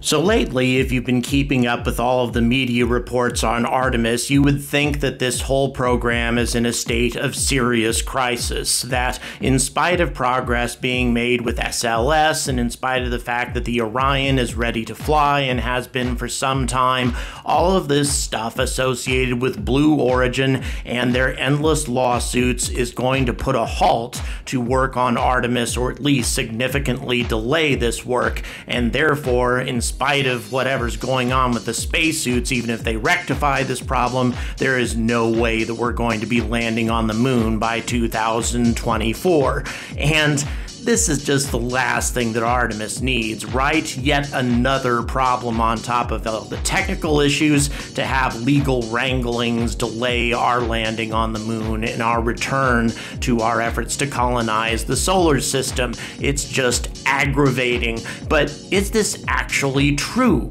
So lately, if you've been keeping up with all of the media reports on Artemis, you would think that this whole program is in a state of serious crisis, that in spite of progress being made with SLS, and in spite of the fact that the Orion is ready to fly and has been for some time, all of this stuff associated with Blue Origin and their endless lawsuits is going to put a halt to work on Artemis, or at least significantly delay this work, and therefore, in spite of whatever's going on with the spacesuits, even if they rectify this problem, there is no way that we're going to be landing on the moon by 2024. And this is just the last thing that Artemis needs, right? Yet another problem on top of all the technical issues to have legal wranglings delay our landing on the moon and our return to our efforts to colonize the solar system. It's just aggravating. But is this actually true?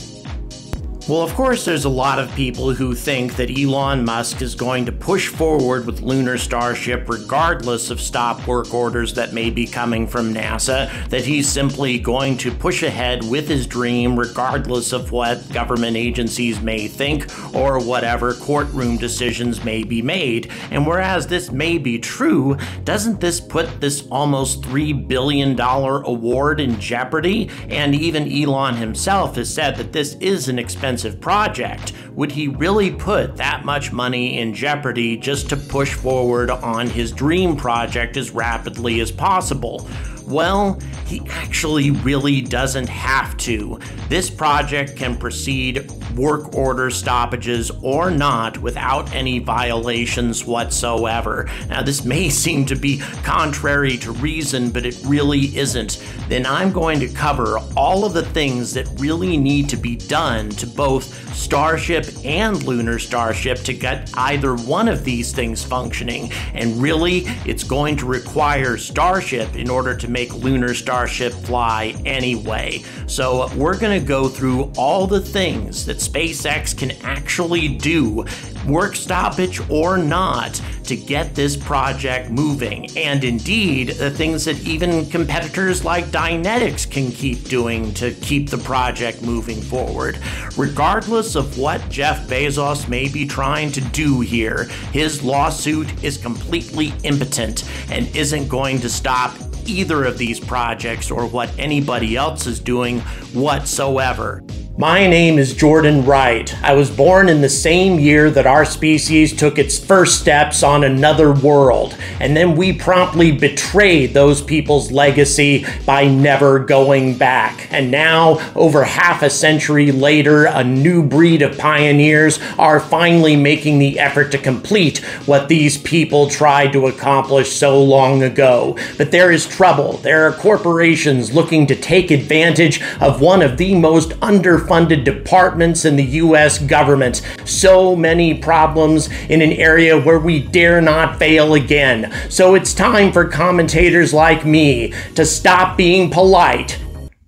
Well, of course, there's a lot of people who think that Elon Musk is going to push forward with Lunar Starship regardless of stop work orders that may be coming from NASA, that he's simply going to push ahead with his dream regardless of what government agencies may think or whatever courtroom decisions may be made. And whereas this may be true, doesn't this put this almost $3 billion award in jeopardy? And even Elon himself has said that this is an expensive project. Would he really put that much money in jeopardy just to push forward on his dream project as rapidly as possible? Well, he actually really doesn't have to. This project can proceed work order stoppages or not without any violations whatsoever. Now, this may seem to be contrary to reason, but it really isn't. Then I'm going to cover all of the things that really need to be done to both Starship and Lunar Starship to get either one of these things functioning. And really, it's going to require Starship in order to make Lunar Starship fly anyway. So we're going to go through all the things that SpaceX can actually do, work stoppage or not, to get this project moving. And indeed, the things that even competitors like Dynetics can keep doing to keep the project moving forward. Regardless of what Jeff Bezos may be trying to do here, his lawsuit is completely impotent and isn't going to stop either of these projects or what anybody else is doing whatsoever. My name is Jordan Wright. I was born in the same year that our species took its first steps on another world, and then we promptly betrayed those people's legacy by never going back. And now, over half a century later, a new breed of pioneers are finally making the effort to complete what these people tried to accomplish so long ago. But there is trouble. There are corporations looking to take advantage of one of the most underfunded departments in the U.S. government. So many problems in an area where we dare not fail again. So it's time for commentators like me to stop being polite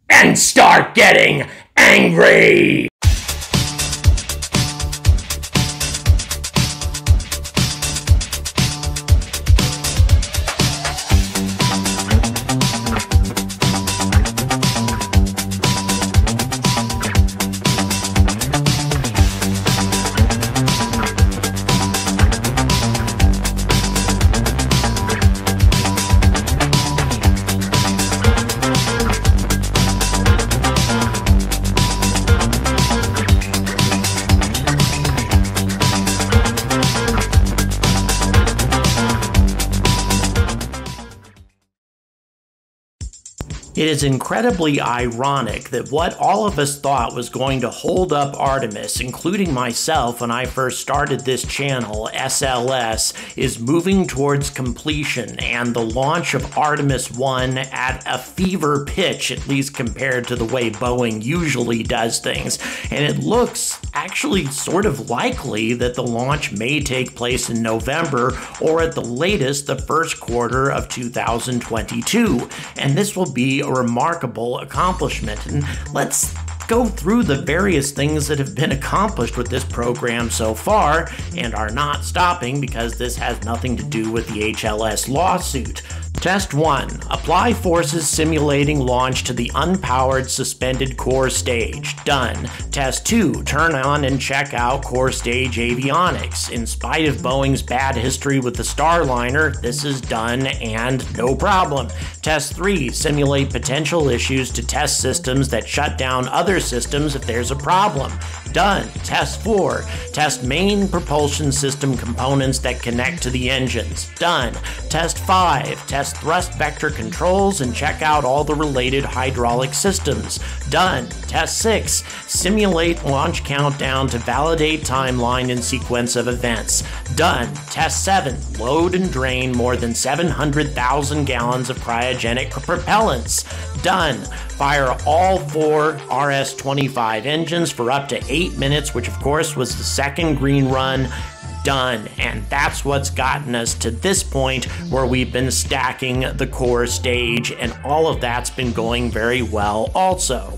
and start getting angry. It is incredibly ironic that what all of us thought was going to hold up Artemis, including myself when I first started this channel, SLS, is moving towards completion and the launch of Artemis 1 at a fever pitch, at least compared to the way Boeing usually does things. And it looks actually sort of likely that the launch may take place in November or at the latest the first quarter of 2022. And this will be a remarkable accomplishment. And let's go through the various things that have been accomplished with this program so far and are not stopping because this has nothing to do with the HLS lawsuit. Test 1. Apply forces simulating launch to the unpowered suspended core stage. Done. Test 2. Turn on and check out core stage avionics. In spite of Boeing's bad history with the Starliner, this is done and no problem. Test 3. Simulate potential issues to test systems that shut down other systems if there's a problem. Done. Test 4. Test main propulsion system components that connect to the engines. Done. Test 5. Test thrust vector controls and check out all the related hydraulic systems. Done. Test 6. Simulate launch countdown to validate timeline and sequence of events. Done. Test 7. Load and drain more than 700,000 gallons of cryogenic propellants. Done. Fire all 4 RS-25 engines for up to 8 minutes, which of course was the second green run. Done. And that's what's gotten us to this point where we've been stacking the core stage, and all of that's been going very well also.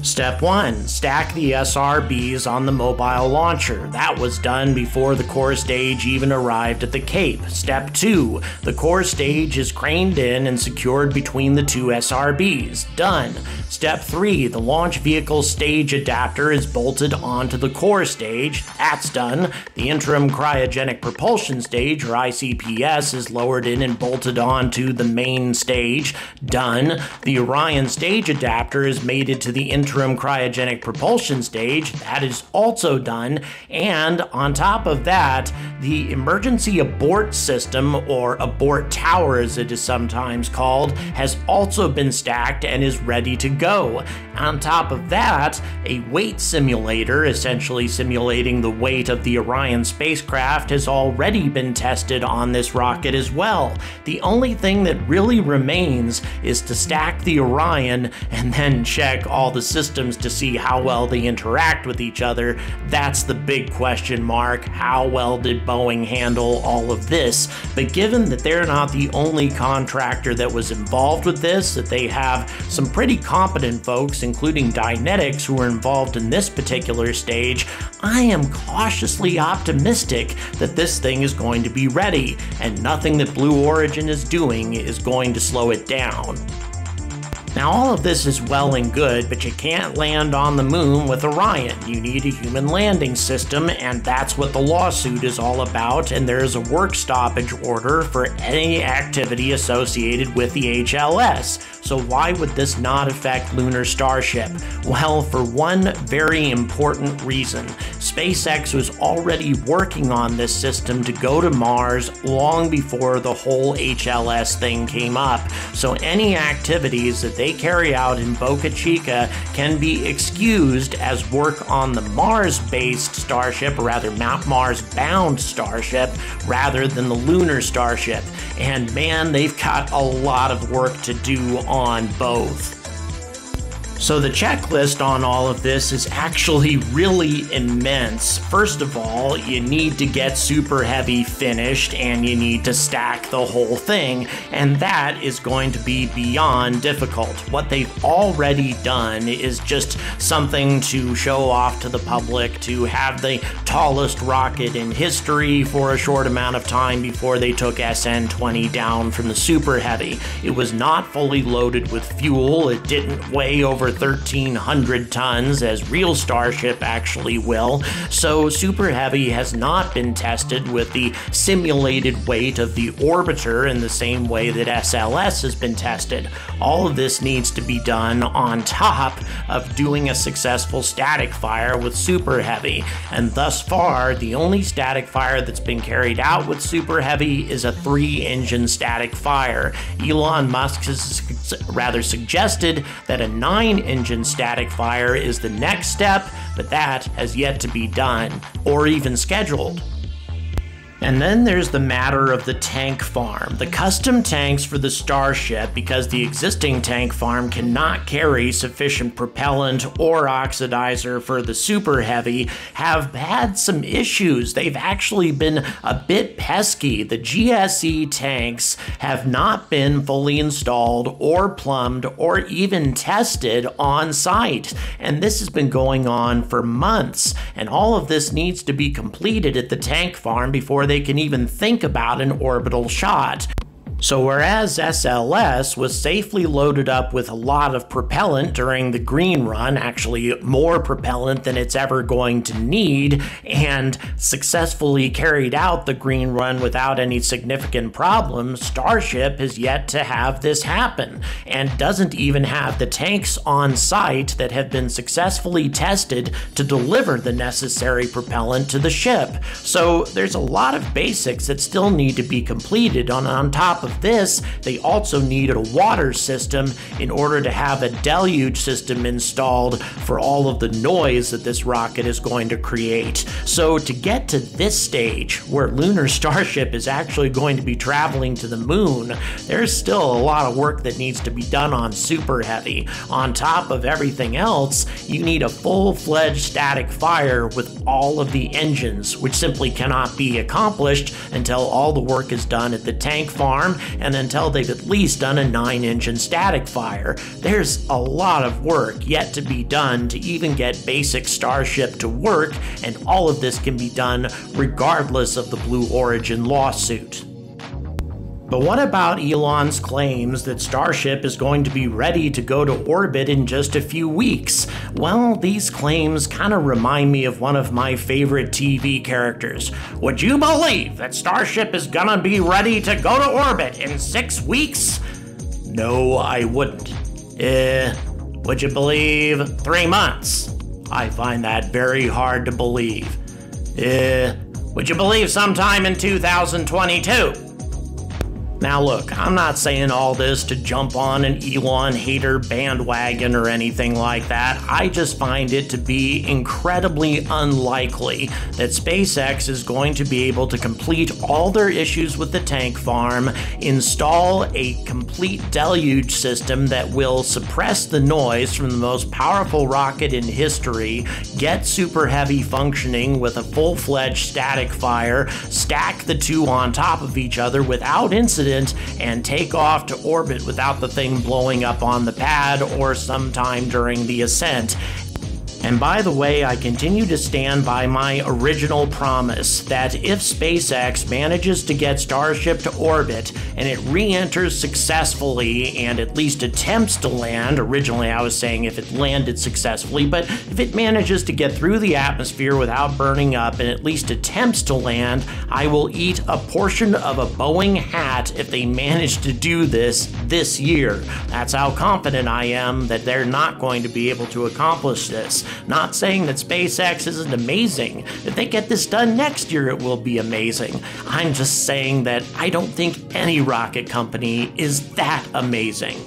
Step 1. Stack the SRBs on the mobile launcher. That was done before the core stage even arrived at the Cape. Step 2. The core stage is craned in and secured between the 2 SRBs. Done. Step 3. The launch vehicle stage adapter is bolted onto the core stage. That's done. The interim cryogenic propulsion stage, or ICPS, is lowered in and bolted onto the main stage. Done. The Orion stage adapter is mated to the interim cryogenic propulsion stage. That is also done. And on top of that, the emergency abort system, or abort tower as it is sometimes called, has also been stacked and is ready to go. On top of that, a weight simulator, essentially simulating the weight of the Orion spacecraft, has already been tested on this rocket as well. The only thing that really remains is to stack the Orion and then check all the systems to see how well they interact with each other. That's the big question mark. How well did Boeing handle all of this? But given that they're not the only contractor that was involved with this, that they have some pretty competent folks, including Dynetics, who are involved in this particular stage, I am cautiously optimistic that this thing is going to be ready, and nothing that Blue Origin is doing is going to slow it down. Now, all of this is well and good, but you can't land on the moon with Orion. You need a human landing system, and that's what the lawsuit is all about, and there is a work stoppage order for any activity associated with the HLS. So why would this not affect Lunar Starship? Well, for one very important reason. SpaceX was already working on this system to go to Mars long before the whole HLS thing came up. So any activities that they carry out in Boca Chica can be excused as work on the Mars-based Starship, or rather Mars-bound Starship, rather than the Lunar Starship. And man, they've got a lot of work to do on both. So the checklist on all of this is actually really immense. First of all, you need to get Super Heavy finished, and you need to stack the whole thing, and that is going to be beyond difficult. What they've already done is just something to show off to the public, to have the tallest rocket in history for a short amount of time before they took SN-20 down from the Super Heavy. It was not fully loaded with fuel. It didn't weigh over 1,300 tons, as real Starship actually will, so Super Heavy has not been tested with the simulated weight of the orbiter in the same way that SLS has been tested. All of this needs to be done on top of doing a successful static fire with Super Heavy, and thus far, the only static fire that's been carried out with Super Heavy is a 3-engine static fire. Elon Musk has rather suggested that a 9-engine static fire is the next step, but that has yet to be done, or even scheduled. And then there's the matter of the tank farm. The custom tanks for the Starship, because the existing tank farm cannot carry sufficient propellant or oxidizer for the Super Heavy, have had some issues. They've actually been a bit pesky. The GSE tanks have not been fully installed or plumbed or even tested on site. And this has been going on for months. And all of this needs to be completed at the tank farm before they can even think about an orbital shot. So whereas SLS was safely loaded up with a lot of propellant during the green run, actually more propellant than it's ever going to need, and successfully carried out the green run without any significant problems, Starship has yet to have this happen, and doesn't even have the tanks on site that have been successfully tested to deliver the necessary propellant to the ship. So there's a lot of basics that still need to be completed. On top of this, they also needed a water system in order to have a deluge system installed for all of the noise that this rocket is going to create. So to get to this stage, where Lunar Starship is actually going to be traveling to the moon, there's still a lot of work that needs to be done on Super Heavy. On top of everything else, you need a full-fledged static fire with all of the engines, which simply cannot be accomplished until all the work is done at the tank farm and until they've at least done a 9-engine static fire. There's a lot of work yet to be done to even get basic Starship to work, and all of this can be done regardless of the Blue Origin lawsuit. But what about Elon's claims that Starship is going to be ready to go to orbit in just a few weeks? Well, these claims kind of remind me of one of my favorite TV characters. Would you believe that Starship is gonna be ready to go to orbit in 6 weeks? No, I wouldn't. Would you believe 3 months? I find that very hard to believe. Would you believe sometime in 2022? Now look, I'm not saying all this to jump on an Elon hater bandwagon or anything like that. I just find it to be incredibly unlikely that SpaceX is going to be able to complete all their issues with the tank farm, install a complete deluge system that will suppress the noise from the most powerful rocket in history, get Super Heavy functioning with a full-fledged static fire, stack the two on top of each other without incident, and take off to orbit without the thing blowing up on the pad or sometime during the ascent. And by the way, I continue to stand by my original promise that if SpaceX manages to get Starship to orbit and it re-enters successfully and at least attempts to land, originally I was saying if it landed successfully, but if it manages to get through the atmosphere without burning up and at least attempts to land, I will eat a portion of a Boeing hat if they manage to do this year. That's how confident I am that they're not going to be able to accomplish this. Not saying that SpaceX isn't amazing. If they get this done next year, it will be amazing. I'm just saying that I don't think any rocket company is that amazing.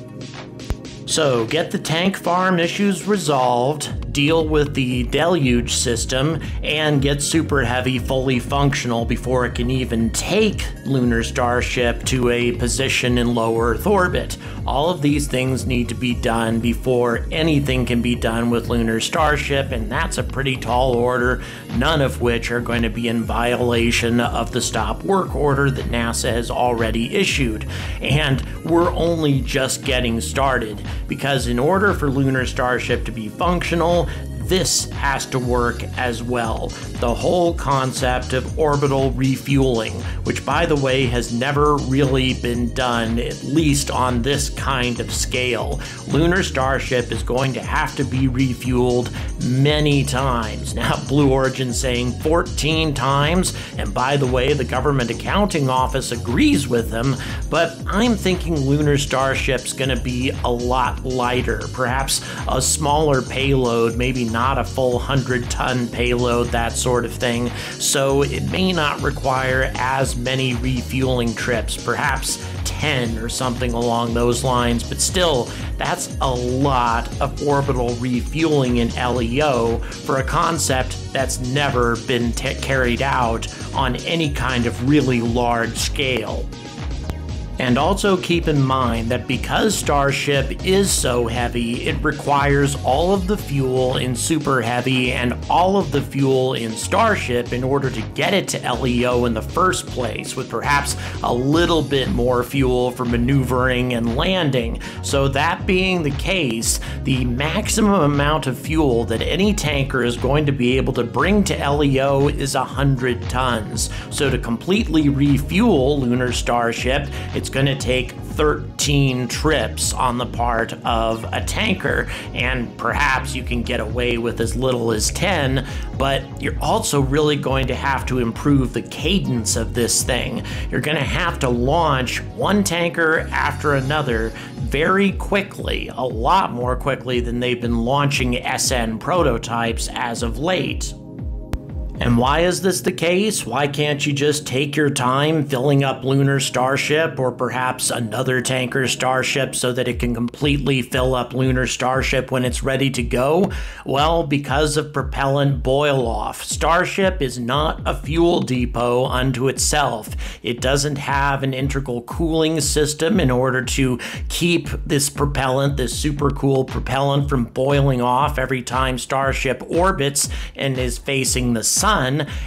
So, get the tank farm issues resolved, deal with the deluge system, and get Super Heavy fully functional before it can even take Lunar Starship to a position in low Earth orbit. All of these things need to be done before anything can be done with Lunar Starship, and that's a pretty tall order, none of which are going to be in violation of the stop work order that NASA has already issued. And we're only just getting started, because in order for Lunar Starship to be functional, this has to work as well. The whole concept of orbital refueling, which by the way has never really been done, at least on this kind of scale. Lunar Starship is going to have to be refueled many times. Now, Blue Origin saying 14 times, and by the way, the Government Accounting Office agrees with them, but I'm thinking Lunar Starship's gonna be a lot lighter, perhaps a smaller payload, maybe not a full 100-ton payload, that sort of thing, so it may not require as many refueling trips, perhaps 10 or something along those lines, but still, that's a lot of orbital refueling in LEO for a concept that's never been carried out on any kind of really large scale. And also keep in mind that because Starship is so heavy, it requires all of the fuel in Super Heavy and all of the fuel in Starship in order to get it to LEO in the first place, with perhaps a little bit more fuel for maneuvering and landing. So that being the case, the maximum amount of fuel that any tanker is going to be able to bring to LEO is 100 tons. So to completely refuel Lunar Starship, it's it's going to take 13 trips on the part of a tanker, and perhaps you can get away with as little as 10, but you're also really going to have to improve the cadence of this thing. You're going to have to launch one tanker after another very quickly, a lot more quickly than they've been launching SN prototypes as of late. And why is this the case? Why can't you just take your time filling up Lunar Starship, or perhaps another tanker Starship, so that it can completely fill up Lunar Starship when it's ready to go? Well, because of propellant boil-off. Starship is not a fuel depot unto itself. It doesn't have an integral cooling system in order to keep this propellant, this super cool propellant, from boiling off every time Starship orbits and is facing the sun.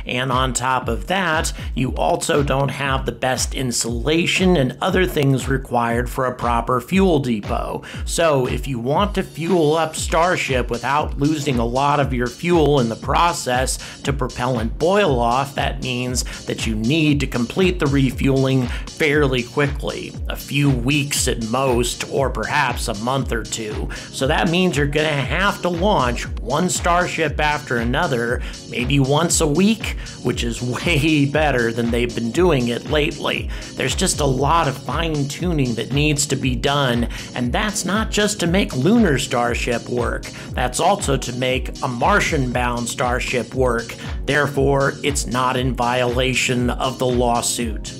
And on top of that, you also don't have the best insulation and other things required for a proper fuel depot. So if you want to fuel up Starship without losing a lot of your fuel in the process to propellant boil off, that means that you need to complete the refueling fairly quickly, a few weeks at most, or perhaps a month or two. So that means you're going to have to launch one Starship after another, maybe once a week, which is way better than they've been doing it lately. There's just a lot of fine-tuning that needs to be done, and that's not just to make Lunar Starship work, that's also to make a Martian-bound Starship work. Therefore, it's not in violation of the lawsuit.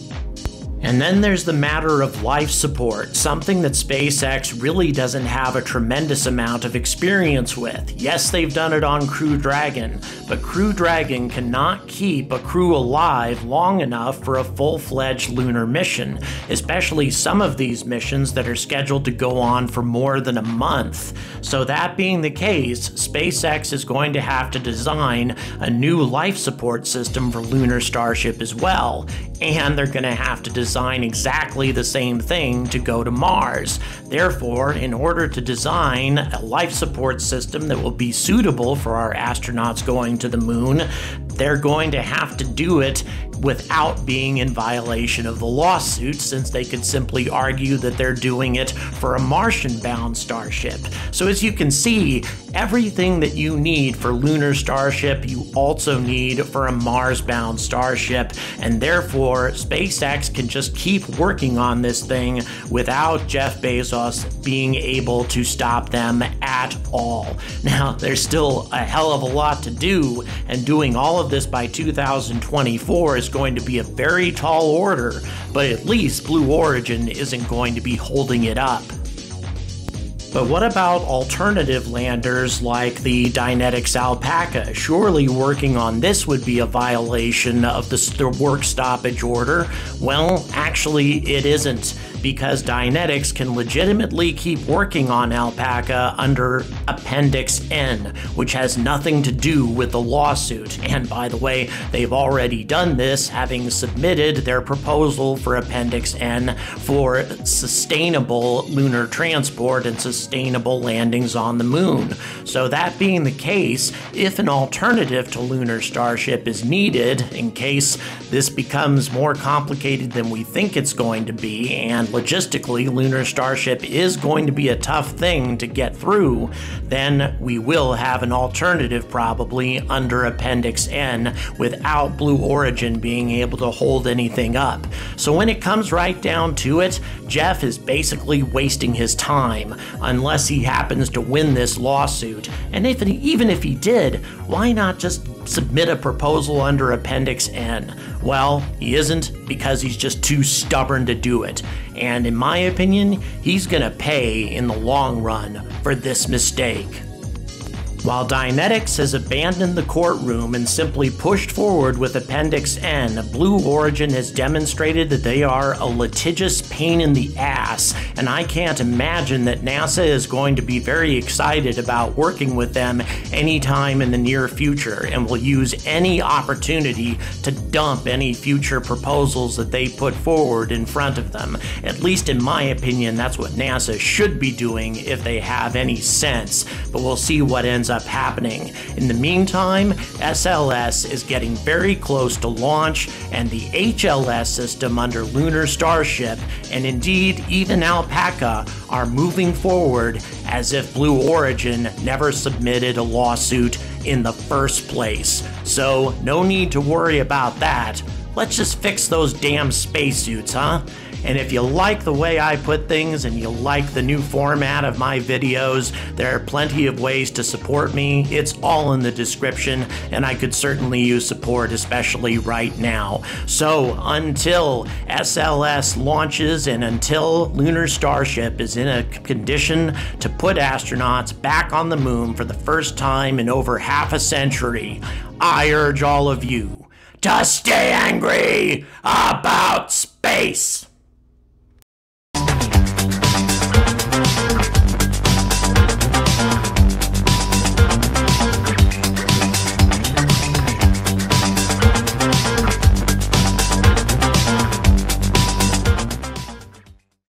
And then there's the matter of life support, something that SpaceX really doesn't have a tremendous amount of experience with. Yes, they've done it on Crew Dragon, but Crew Dragon cannot keep a crew alive long enough for a full-fledged lunar mission, especially some of these missions that are scheduled to go on for more than a month. So that being the case, SpaceX is going to have to design a new life support system for Lunar Starship as well, and they're going to have to design exactly the same thing to go to Mars. Therefore, in order to design a life support system that will be suitable for our astronauts going to the moon, they're going to have to do it without being in violation of the lawsuit, since they could simply argue that they're doing it for a Martian-bound Starship. So as you can see, everything that you need for Lunar Starship, you also need for a Mars-bound Starship, and therefore SpaceX can just keep working on this thing without Jeff Bezos being able to stop them at all. Now, there's still a hell of a lot to do, and doing all of this by 2024 is going to be a very tall order, but at least Blue Origin isn't going to be holding it up. But what about alternative landers like the Dynetics Alpaca? Surely working on this would be a violation of the work stoppage order. Well, actually it isn't, because Dynetics can legitimately keep working on Alpaca under Appendix N, which has nothing to do with the lawsuit. And by the way, they've already done this, having submitted their proposal for Appendix N for sustainable lunar transport and sustainable landings on the moon. So that being the case, if an alternative to Lunar Starship is needed, in case this becomes more complicated than we think it's going to be, and logistically Lunar Starship is going to be a tough thing to get through, then we will have an alternative probably under Appendix N without Blue Origin being able to hold anything up. So when it comes right down to it, Jeff is basically wasting his time unless he happens to win this lawsuit. And even if he did, why not just submit a proposal under Appendix N? Well, he isn't, because he's just too stubborn to do it. And in my opinion, he's gonna pay in the long run for this mistake. While Dynetics has abandoned the courtroom and simply pushed forward with Appendix N, Blue Origin has demonstrated that they are a litigious pain in the ass, and I can't imagine that NASA is going to be very excited about working with them anytime in the near future, and will use any opportunity to dump any future proposals that they put forward in front of them. At least in my opinion, that's what NASA should be doing if they have any sense, but we'll see what ends up happening. In the meantime, SLS is getting very close to launch, and the HLS system under Lunar Starship and indeed even Alpaca, are moving forward as if Blue Origin never submitted a lawsuit in the first place. So no need to worry about that. Let's just fix those damn spacesuits, huh? And if you like the way I put things and you like the new format of my videos, there are plenty of ways to support me. It's all in the description, and I could certainly use support, especially right now. So until SLS launches and until Lunar Starship is in a condition to put astronauts back on the moon for the first time in over half a century, I urge all of you to stay angry about space.